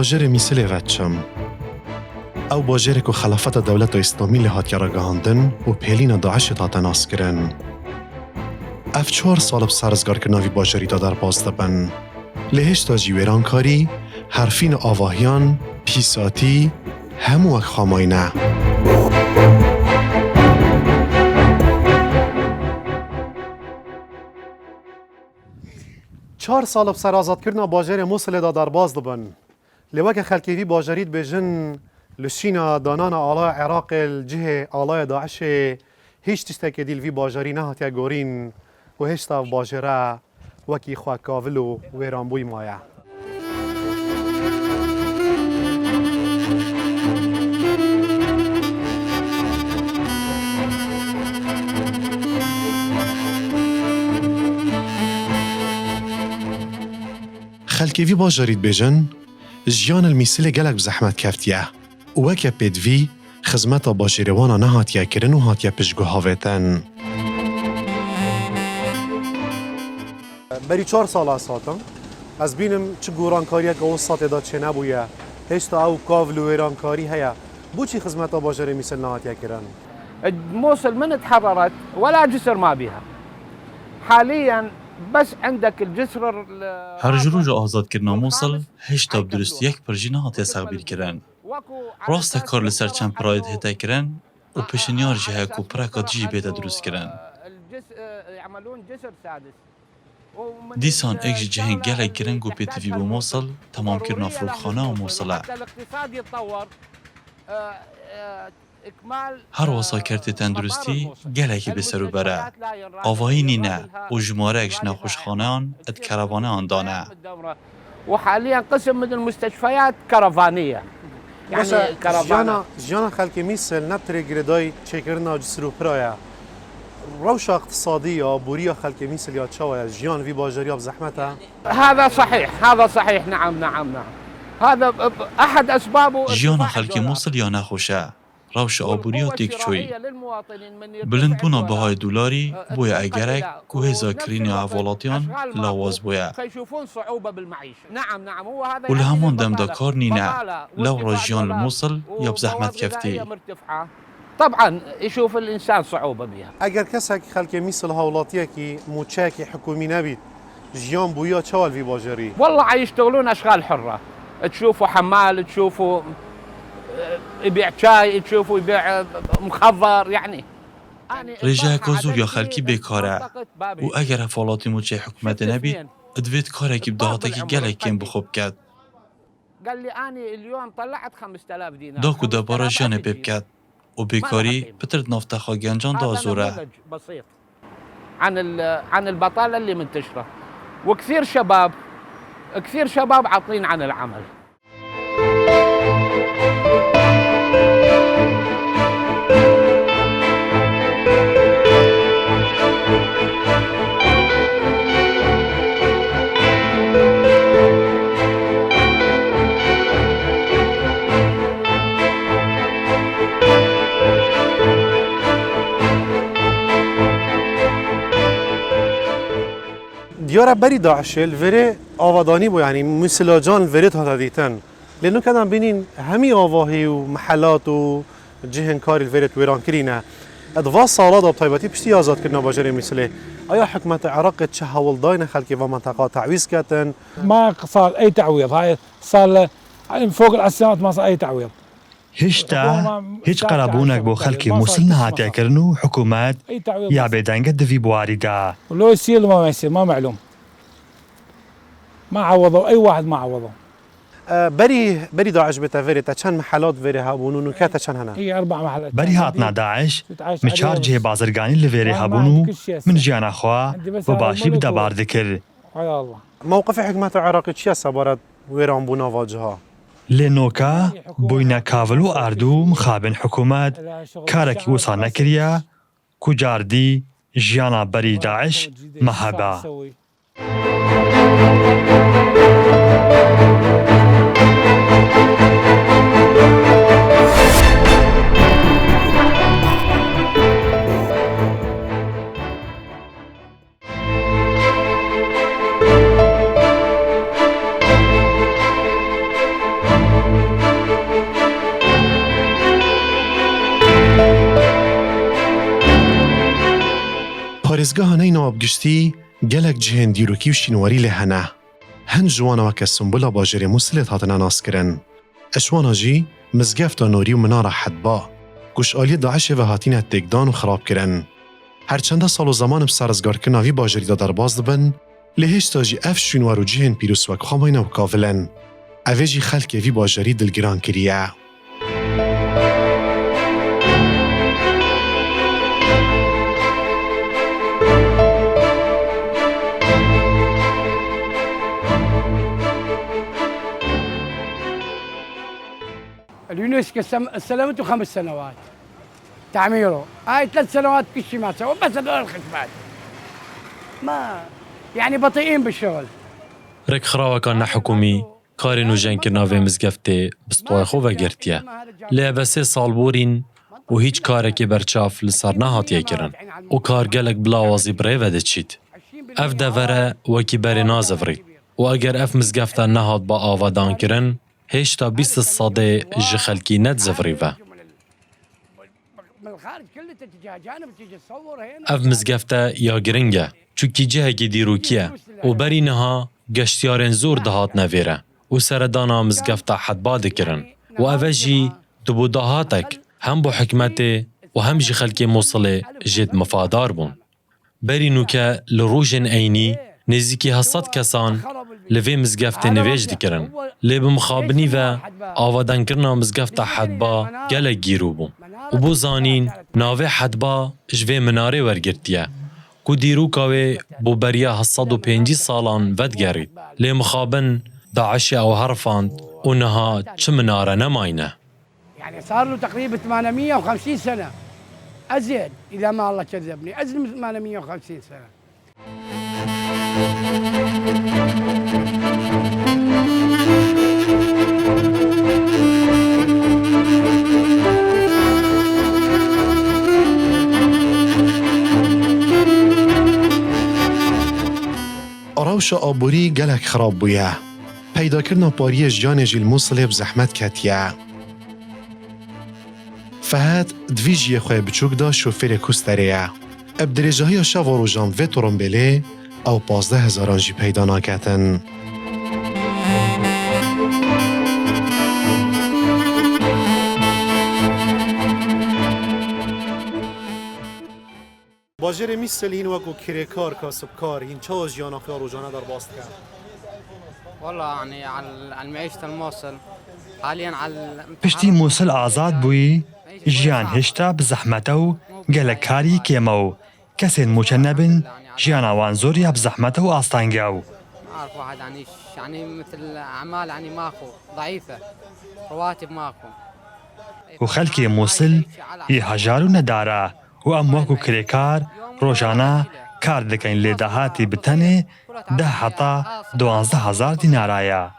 باجر میسل وچم او باجر که خلافت دولت اسلامی لحات کرگاهاندن و پیلین داعش تا تناس کرن. اف 4 سال سرزگار که ناوی باجری دا در باز دبن. لهشتا جیویرانکاری، حرفین آواهیان، پیساتی، همو اک خاماینه. 4 سال بسر آزاد کردن باجر موصل دا در باز دبن. لوک خلکیوی باجرید بجن لشینا دانان آلای عراق الجه آلای داعش هیچ تشتک دیل وی باجری نهاتیا گورین و هیچ تا باجره وکی خواه کاول و ویرانبوی مایه. خلکیوی باجرید بجن جیان المیسل گلک بزحمت کفتیه و وکه پیدوی خزمت باجروانا نهاتیه کرن و هاتیه پشگو هاویتن. بری 4 سال اساتم از بینم چه گورانکاریه که اون ساته داد چه نبویه هشتا او کاول و ویرانکاری هیا بو چی خزمت باجر میسل نهاتیه کرن؟ موصل من تحررت ولا جسر ما بها حاليا بس عندك الجسر هر جروج آزاد کردن موصل هشتا بدرست یک پرژی نهاتیه سغبیر کرن. راست کار لسر چند پراید هتا کرن و پشنیار جه کو پراکات جی بیتا درست کرن. دیسان اگه جهن گله گرنگ و پیتوی با موصل تمام کرنا فروخانه و موصله. هر واسا کرتی تندرستی گله که بسرو بره. آواهی نینه و جماره اگش نخوشخانه آن اد کروانه آن دانه. وحاليا قسم من المستشفيات كرفانية يعني كرفانة جانا خلق میسل نبتره گردای چکرنا جسرو پرایا روش اقتصادية بوريا خلق میسل یا چاویا جیان وی باجری اب زحمته. هذا صحيح نعم هذا أحد أسبابه. جیان خلق موصل یا نخوشه روش آبوریا تیک چوی بلند بونا بهای دولاری بویا اگرک که هزا کرین احوالاتیان لواز بویا و لهمان دم دا کار نینه لو راجیان الموصل یا بزحمت کفتی. طبعا يشوف الإنسان صعوبة بها. اگر کسی که خلق میسل هاولاتیه که موچاکی حکومی نبید جیان بویا چوال وی باجری؟ والله يشتغلون أشغال حرة تشوفوا حمال تشوفوا يبيع شاي تشوفوا يبيع مخضر يعني رجاء كازور يا خلقي بكاره و اگر افالاتی موچه حکومت نبید ادوید کاره که بدهاته که گله کم بخوب کرد. قال لي أنا اليوم طلعت 5000 دينار داکو دا بارا جانه بب کرد و بیکاری پترد نافتخا گنجان دا زوره. بسيط عن البطالة اللي منتشرة وكثير شباب عاطلين عن العمل. دیاره بری داعش الوره آوادانی بو یعنی مثل جان الوره تا دیتن لانه کدام بینین همی آواهی و محلات و جهن کار الوره ویران کرینه ادوا سالات و طیباتی پشتی آزاد کردن باجر مثله آیا حکومت عراق چه حوالداین خلقی و منطقه تعویض کردن؟ ما صار اي تعويض هاي صار فوق العشرات ما صار اي تعويض. هیچ قرابونک با خلق موصل نهاتیه کرن و حکومت یا بدنگه دوی بواریده. ولو يصير ما يصير ما معلوم. ما عوضوا اي واحد ما عوضوا. بری داعش بتفری تا چند محلات وری هابونو که تا چند هنه؟ هي 4 محلات. بری هاتنا داعش مچار جه بازرگانی لوری هابونو من جیانا خواه و باشی بده باردکر. يا الله. موقف حکومت عراقی چیه سبارت ویران بونا واجها؟ لنوکا بوینا کاول و اردو مخابن حکومت کارکی وصا نکریه کجاردی جیانا بری داعش مهبا. لارزگاه نینا بگشتی گلک جهن دیروکی و شینواری لهنه. هن جوانا وکه سنبولا باجر موسل هاتن ناس کرن. اشوانا جی مزگفت نوری و منار حدبا. گوش آلی داعش و هاتین تکدان و خراب کرن. هرچنده سال و زمان بسرزگار که ناوی باجری دا در باز دبن، لهش تاجی اف شینوار و جهن پیروس وک خاماین و کافلن. اویجی خلک وی باجری دلگران کریه. اليونسكو استلمته 5 سنوات تعميره، هاي 3 سنوات كل شيء ما سوى، بس هذول الخدمات ما يعني بطيئين بالشغل. رك خراوكان حكومي کاری نوجن که ناوی مزگفته بستوای خو وگرتیه. لی سه سال بورین و هیچ کاری که برچاف لسر نهاتیه کرن. و کار گلک بلاوازی برای وده چید. اف دوره وکی بری نازفرید. و اگر اف مزگفته نهات با آوادان کرن، هیچ تا 20 ساده جخلکی ند زفریوه. اف مزگفته یا گرنگه، چوکی جهه دیروکیه و بری نها گشتیارن زور دهات نویره و سردانا مزگفته حدبا دکرن و اوجی دبو دهاتک هم با حکمت و هم جی خلکی موصله جد مفادار بون. بری نوکه لروجن اینی نزیکی 100 کسان لوی مزگفته نویج دکرن. لی بمخابنی و آوادن کرنا مزگفته حدبا گلک گیرو بون. و بو زانین ناوی حدبا جوی مناره ورگرتیه. کو دیروکاوی بو بریا 150 سالان ودگرید. لی مخابن داعش او هرفاند و نها چه مناره نماینه. يعني صار له تقريبا 850 سنة أزيد إذا ما الله كذبني، أزيد من 850 سنة. روش آبوری گلک خراب بویه. پیدا کردن پاری جان جیل موصله بزحمت کتیه. فهد دویجی خواه بچوک دا شوفیر کستریه. اب درجه های شوار و جان و ترمبله او 15,000 جی پیدا ناکتن. باجر مثل این وقو کریکار کاسبکار این چه جیانا خیار و جانا در باست کرد؟ والله يعني على معيشة الموصل حاليا على پشتی موصل آزاد بوی جیان هشتا بزحمته و گلکاری کیمو کسین مچنبن جیان آوان زوریا بزحمته و آستانگاو. ما أعرف واحد يعني مثل أعمال يعني ماكو ضعيفة رواتب ماكو. و خلکی موصل ی هجارو نداره و امواکو کریکار روزانه کار دکن لیدهاتی بتنه 10 حتی 12,000 دینارایا.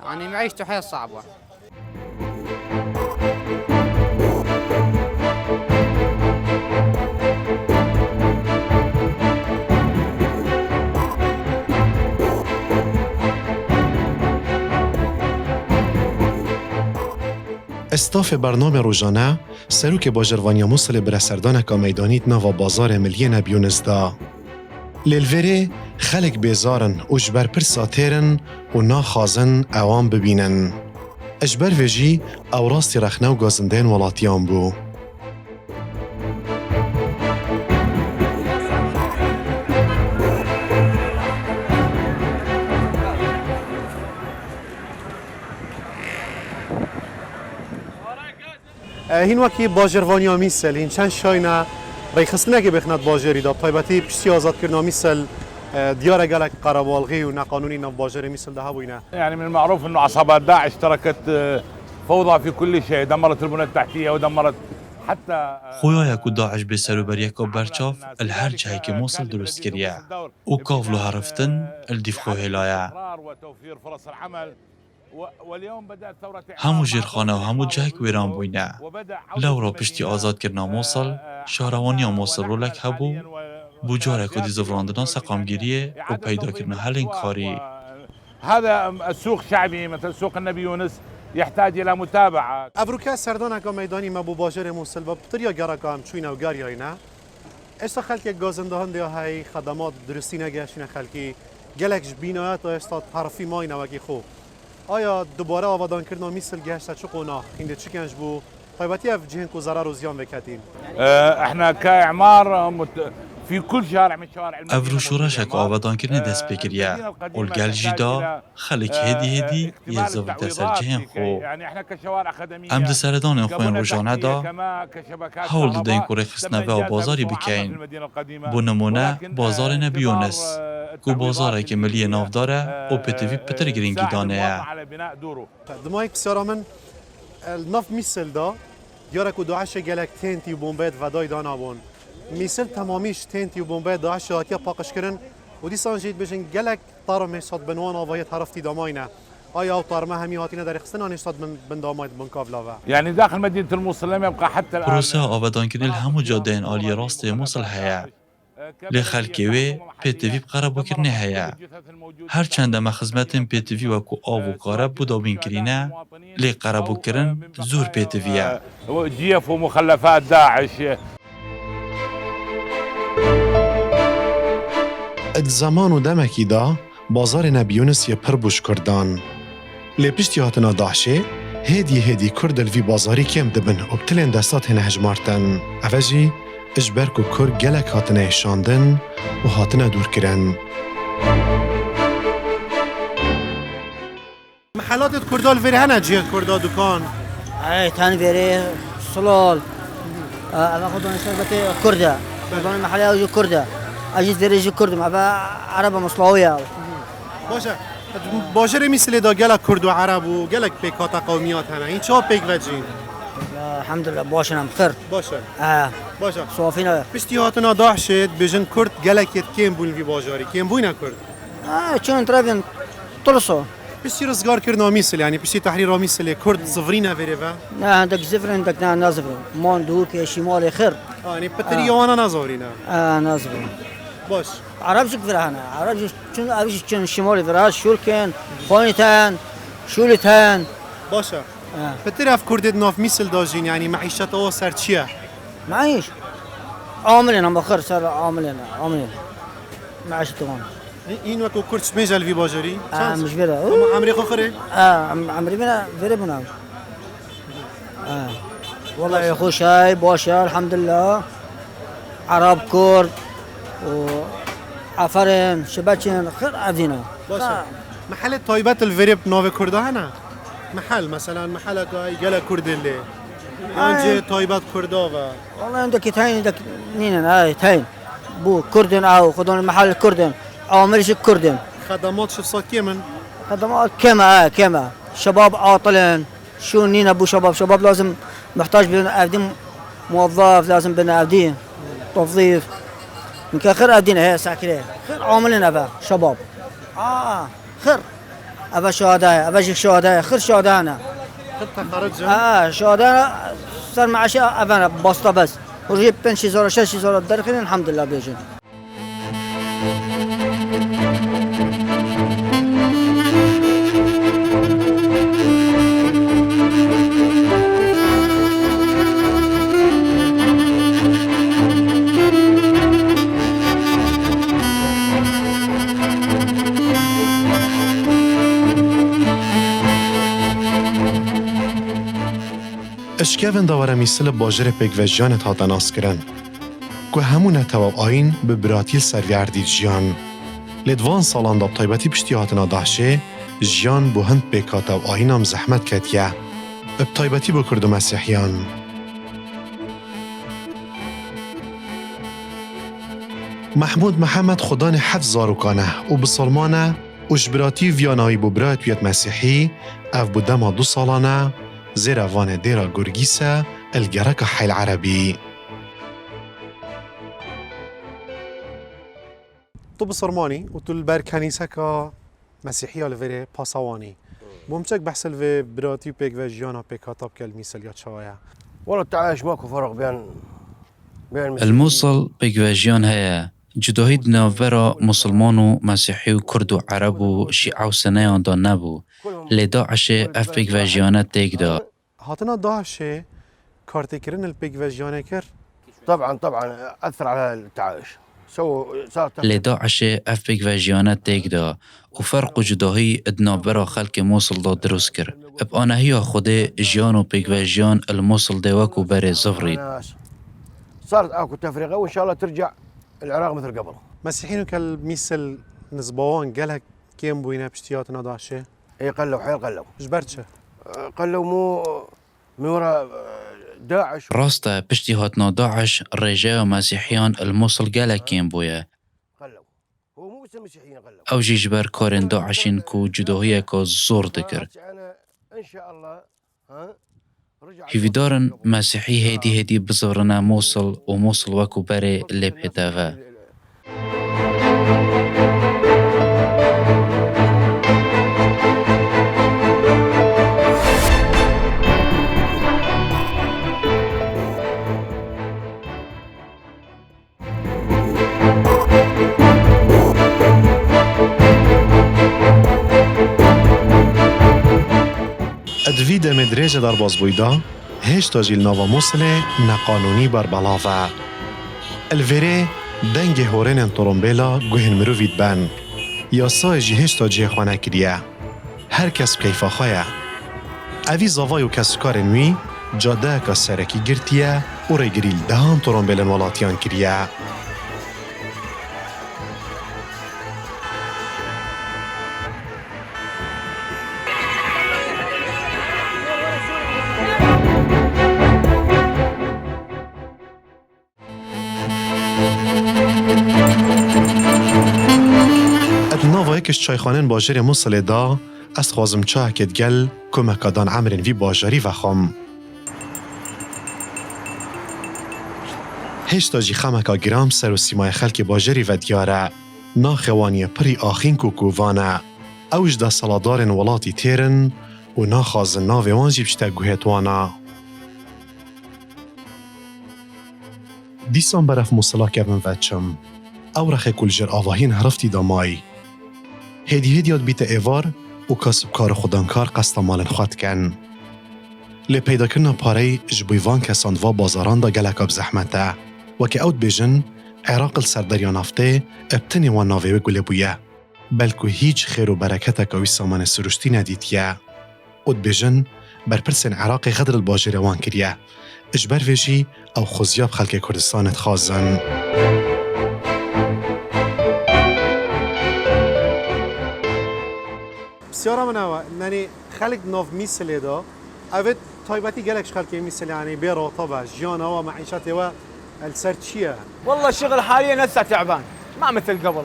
يعني معيشته حيل صعبة. استاف برنامه روزانه سروک باجروانیا موصل برسردان که میدانیت نوا بازار ملی نبیونز دا. لیلوره خلق بیزارن و جبر پر ساتیرن و ناخازن اوام ببینن. اجبر ویجی او راستی رخنه و گازندین ولاتیان بو. هین وکی باجروانیا مثل این چند شاینا ریخستنه که بخند باجری داد طایبتی پشتی آزاد کردن مثل ديار قالك قرابالغي ونقانوني باجر مثل ده بوينا. يعني من المعروف انه عصابات داعش تركت فوضى في كل شيء، دمرت البنى التحتيه ودمرت حتى خویا کو داعش به سروبر یک برچاف الهر جایی که موصل درست کریه او کافلو هرفتن الدیف خو هلایا همو جرخانه و همو جایی که ویران بوینه لورا پشتی آزاد کردن موصل شهروانی موصل رو لک هبو بوجاره که دیزوراندن سقامگیریه و پیدا کردن حل این کاری. هذا السوق شعبي مثل سوق النبي يونس يحتاج الى متابعه. افروكا سردانا که میدانی ما بو باجر موصل با بطريقه گرا کام چوینا و گاریای نه استا خلکی گازندهان دیا های خدمات درستی نگهشون خلکی گلکش بینایت و استا طرفی مای نوکی خوب آیا دوباره آبادان کردن مثل گشت چه قناخ اینده چی کنج بو طيبتي اف جهن کو ضرر و زیان وکتین احنا كاعمار في كل شارع من شوارع المدينه افروشوراشک آبادان کردن دست بکریه اولگل جدا خلک هدی یزاو دسر جهن خو يعني احنا كشوارع خدميه ام دسردان خوین روزانه دا حول دادن کوره خستنوه و بازاری بکین بو نمونه بازار نبیونس کو بازاره که ملی ناف داره و پتوی پتر گرینگی دانه دمایک بسیارا من النف مثل دا دیاره که داعش گلک تنتی و بومبید و دای دانا بون مثل تمامیش تنتی و بومبید داعش هاتیا پاقش کرن و دیسان جید بجن گلک طارمه صد بنوان آوایی طرفتی داماینه آیا او طارمه همی هاتینه در اخستنان اشتاد من داماید من کافلاوه يعني داخل مدينه الموصل لم يبقى حتى الان پروسه آبادان کردن همو جاده این آلی راست موصل هیا لخلکی وی پتوی بقره بکرنه هیا هر چند ما خدمت پتوی و کو آو و قاره بودابین کرینه لی قره بکرن زور پتویه جيف ومخلفات داعش اد زمان و دمکی دا بازار نبیونس یه پر بوش کردان لی پشتی هاتنا داعشه هدی کرد الوی بازاری کم دبن و بتلین دستات هنه هجمارتن اوجی اجبر کو کر گلک هاتنه ایشاندن و هاتنه دور کرن محلات کردال وری هنه جیت کردا دکان اي تاني فيري صلال انا خدون شربتي كردة خدون محلي اوجي كردة اجي فيري جي كردة مع عربة مصلاوية باشه باجر مثل دا گلک کرد و عرب و گلک پیکات قومیات هنه این چه پیک وجین الحمد لله باشنا بخير باشه باشه صوفينا پشتی هاتنا داعشت بجن کرد گلکت کم بون وی باجاری کم بوی نکرد شون ترافين طلصوا پشتی رزگار کردن مثل یعنی پشتی تحریر مثل کرد صفری نویره و لا عندك زفر عندك نازفر مون دوك شمالي خير یعنی پتری یوانا نزارینه نازفر باش عرب شو كفر هنا عرب شو عربش شون شمالي فراش شولكن خونتان شولتان باشه پتر اف کردت ناف مثل داجین یعنی معیشت او سر چیه معيش عاملين بخير صار عاملين معيشتهم این وقت کرد شمیجل وی باجاری مش فيرا اما عمری خخره عمري بنا فيرا بنا والله يا اخو شاي باشا الحمد لله عرب كرد وعفرين شباتين خير عدينا باشه محل طيبات الفريب ناو کرده هنه محل مثلا محل گل کرد اللي انجي طيبات كردوة والله عندك تاين عندك نينن هاي تاين بو كردن او خدون المحل كردن عاملش كردن خدمات شو صار كيمن خدمات كما شباب عاطلين شو نينا ابو شباب لازم محتاج بين افدين موظف لازم بين افدين توظيف يمكن خير افدين هي ساكنه خير عاملين ابا شباب خير ابا شهداء ابا شهداء خير شهداء انا خرج شهداء صار معاشي ابا بسطه بس ورجيب 5000 6000 دركن الحمد لله بيجي اشکاون داوره میسل باجر پیگوژیان تا تناس کرن که همون تواب آین به براتیل سرویردی جیان لدوان سالان داب طایبتی پشتی هاتنا داشته جیان بو هند پیکات و آینام زحمت کتیه اب طایبتی بو کرد و مسیحیان محمود محمد خدان 7000 کانه و بسلمانه اجبراتی ویانایی بو برات ویت مسیحی اف بو دما 2 سالانه زیر وان دیرا گرگیسه الگرک حیل عربی تو بصرماني وتو البر كنيسة كا مسيحية لفيري باسواني ممتك بحسل في براتي بيك فيجيانا بيك هاتاب كالميسل يا شوايا والله التعايش ماكو فرق بين الموصل بيكواجيان هيا جداهيد نافرا مسلمان و مسيحي و كرد و عرب و شيعة و سنيان دا نبو لداعش اف بيكواجيانا تيك دا هاتنا داعش كارتي كرن البيك فيجيانا كر طبعا اثر على التعايش. صار لی داعش اف بگوژیانت تیک دا و فرق و جداهی ادنابرا خلق موصل دا دروس کر. اب آنهی خوده جیان و بگوژیان الموصل دیوک و بر زفرید. صارت اكو تفرقه وان شاء الله ترجع العراق مثل قبل. مسيحيين كالمثل نزبوان قالك كيم بوينا بشتياتنا داعشة؟ اي قلوا حيل قلوا. جبرتشه؟ قلوا مو من وراء داعش. راستا پشتی هاتنا داعش رجاء مسیحیان الموصل گلک کیم بویا. او جیجبر کارن داعشین کو جداهی که زور دکر. هیویدارن مسیحی هدی بزورنا موصل و موصل وکو بره لبهتاوه. ادوید مدرج در بازبویدا هشتا جیل ناوا موصله نقانونی بر بلاوه. الوره دنگ هورن ترومبیلا گوهن مرووید بن. یا سای هشتا جیه خانه کریه. هر کس کیفا خواه. اوی زاوای و کسکار نوی جاده که سرکی گرتیه و رگریل دهان ترومبیلن ولاتیان کریه. ادناوا یکش چایخانن باجر موصل دا از خوازم چاه کد گل کمکادان عمرن وی باجری و خم. هشتا جی خمکا گرام سر و سیمای خلک باجری و دیاره ناخوانی پری آخین کوکووانه اوج دا سالادارن ولاتی تیرن و ناخازن ناوی وانجی بشتا گوهتوانا. دیسان برف موصلا کبن وچم او رخ کل جر آواهین هرفتی دامای. هدیاد بیت ایوار و کسب کار خودانکار قصد مالن خواد کن. لی پیدا کرنا پاره جبویوان کساند و بازاران دا گلک اب زحمته و که اوت بیجن عراق السردریان افته ابتنی وان ناویوه گله بویه بلکو هیچ خیر و برکت اکاوی سامان سروشتی ندیدیه. اوت بیجن برپرسن عراق غدر الباجر وان کریه اجبر ویجی او خوزیاب خلک کردستانت خازن. بسیارا منوع نني خلق نوف مثل دا اوت طيبتي قالك خلق مثل يعني بيرو طبع جيانا ومعيشته والسر چيه. والله الشغل حاليا هسه تعبان ما مثل قبل.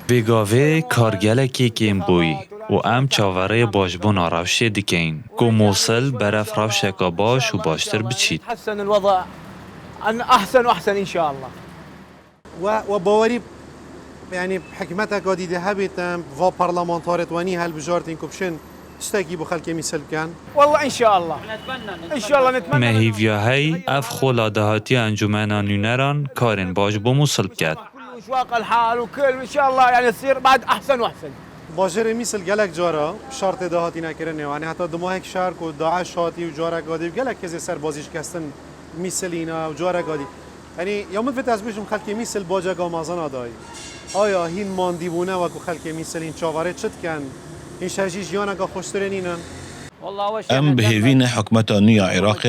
ویگاوه کارگلکی کیم بوی و ام چاوره باشبون روشه دکین کو موصل برف روشه که باش و باشتر بچید. حسن الوضع احسن واحسن ان شاء الله. وبواري يعني بحكمتك قد ذهبت و برلمانطارت واني هالبجارتين كوبشن تشتكي بخلك مثل كان والله ان شاء الله ان شاء الله نتمنى مهیویا هی اف خولا دهاتی انجمن نونران کارن باش بو موصل کرد. وشواق الحال وكل ان شاء الله يعني يصير بعد احسن واحسن. باجر مثل قالك جارا شرط دهاتی نکرنه يعني حتى دماغك شارك و داعش هاتي و جارا قادي قالك كذا سر بازيش كستن مثلينا و جارا قادي يعني يوم فت از بيشم خلك مثل باجا قامازنا داي آیا هین ماندی بونه و که خلک مثل این چاوره چت کن این شجی جیانا که خوشترینینن ام بهوین حکمت نیا عراق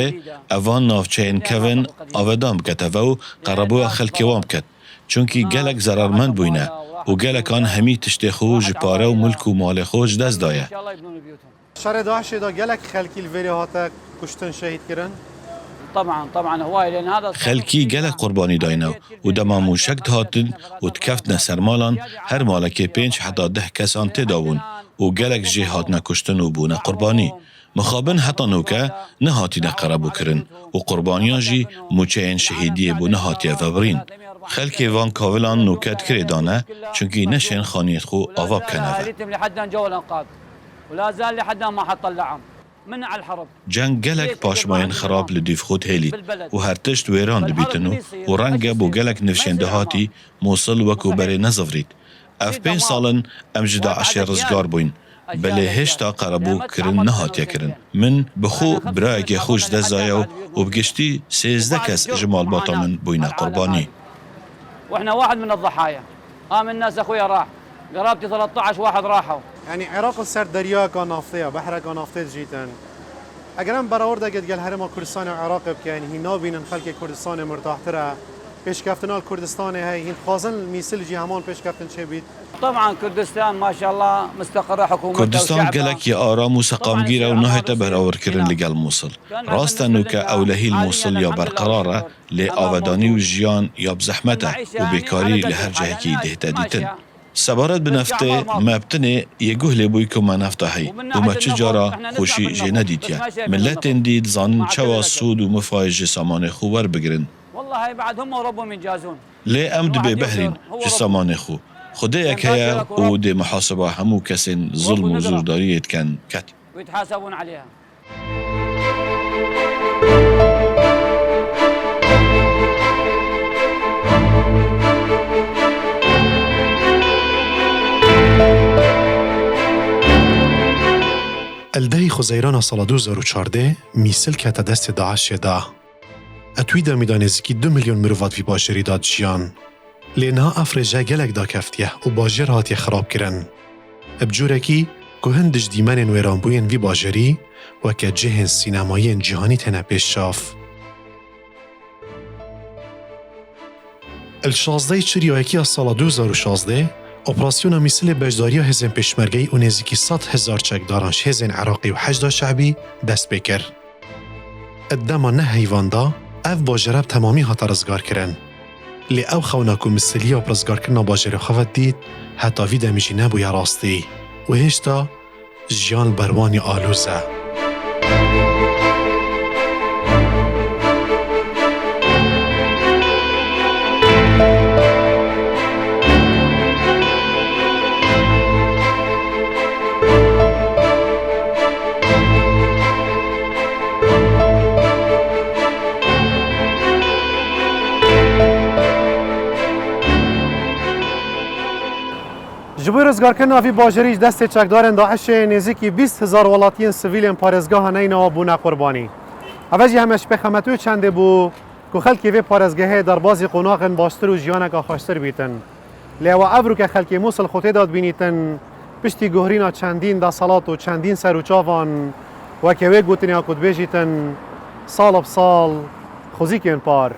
اوان نافچین کون آودام کتفو قربو خلک وام کت چونکی گلک ضررمند بوینه و گلک آن همی تشت خوج پاره و ملک و مال خوج دست دایه. شر داعش دا گلک خلکی الوری هاتا کشتن شهید کرن؟ طبعا هواي لان هذا خلکی گلک قربانی داینو و دما موشک هاتن و تکفت نسرمالان هر مالک 5 حتی 10 کسان تداون و گلک جهات نکشتن و بونه قربانی مخابن حتی نوکه نهاتی نقربو کرن و قربانیان جی موچه شهیدی بو نهاتی وبرین. خلکی وان کاولان نوکت کردانه چونکی نشین خانیت خو آواب کنه. ولا زال لحد ما حط اللعم منع الحرب. جنگ گلک پاشماین خراب لدیف خود هیلید و هر تشت ویران دبیتنو و رنگ بو گلک نفشنده هاتی موصل وکو بری نزفرید. اف 5 سالن ام جدا عشر رزگار بوین. بەلێ هێشتا قەرەبوو کردن نەهاتیەکردن. من بخۆ برایەکی خۆش دەزایە و بگشتی 13 کەس ji malbata min bûyne qurbanî. واحنا واحد من الضحايا من الناس اخويا راح قرابتي 13 واحد راحوا يعني عراق سر دریا کا نافته بحر کا نافته جیتن اگر هم برآورد قد قال هرم کردستان و عراق بکن هینا بینن خلک کردستان مرتاحتره پیشکفتنا کردستان هی هین خازن میسل جی همان پیشکفتن چه بید طبعا كردستان ما شاء الله مستقره حكومتها کوردستان gelekî aram û seqamgîr ew nahête berawerkirin li gel Mosul. Rast e nûke ew lehîl Mosul ya berqerar e, lê avedanî û jiyan ya bi zehmet e û bêkarî li her cihekî dêhte dîtin. Sebaret bi neftê me bitinê yê guh lêbûyî ku me nefta hey û me çi cara xweşî jê nedîtiye. Milletên dî dizanin çawa sûd û mifayê ji samanê xwe werbigirin. والله بعد هم وربهم ينجازون. Lê em dibê behrîn ji samanê xwe. خدایک هەیە و دێ محاسبە هەموو کەسێن زڵم و زورداریت کەن کەت. ويتحاسبون عليها. الدهی خزیران سال 2014 میسل که تا دست داعش دا. اتوی در میدان نزدیکی 2 میلیون مروات وی باجری داد جیان. لینها افرجه گلک دا کفتیه و باجر هاتی خراب کرن. ابجورکی که هندش دیمن ویرانبوین وی باجری و که جهن سینمایی جهانی تنه پیش شاف. الشازده چریایکی سال 2016 اپراسیون میسل بجداری هزین پیشمرگی و نزدیکی 100,000 چکدارانش هزین عراقی و 8 شعبی دست بکر. ادما نه حیواندا اف باجرب تمامی ها ترزگار کرن. لی او خوناکو مثلی و پرزگار کرنا باجر خواد دید حتی وی دمیجی نبوی راستی و هشتا جیان بروانی آلوزه. جبوی رزگارکردن وی باجریش دست چکدارن داعش نزدیکی 20,000 ولاتیان سویل پارێزگاه نینا بوونه قربانی. اوجی همش بخمتوی چنده بو که خلکی وی پارێزگاه دربازی قوناقن باشتر و جیانک آخاشتر بیتن. لیو ابرو که خلکی موصل خوته داد بینیتن پشتی گهرینا چندین دا صلات و چندین سر و چاوان و که وی گوتنی آکود بیجیتن سال بسال خوزیکین پار.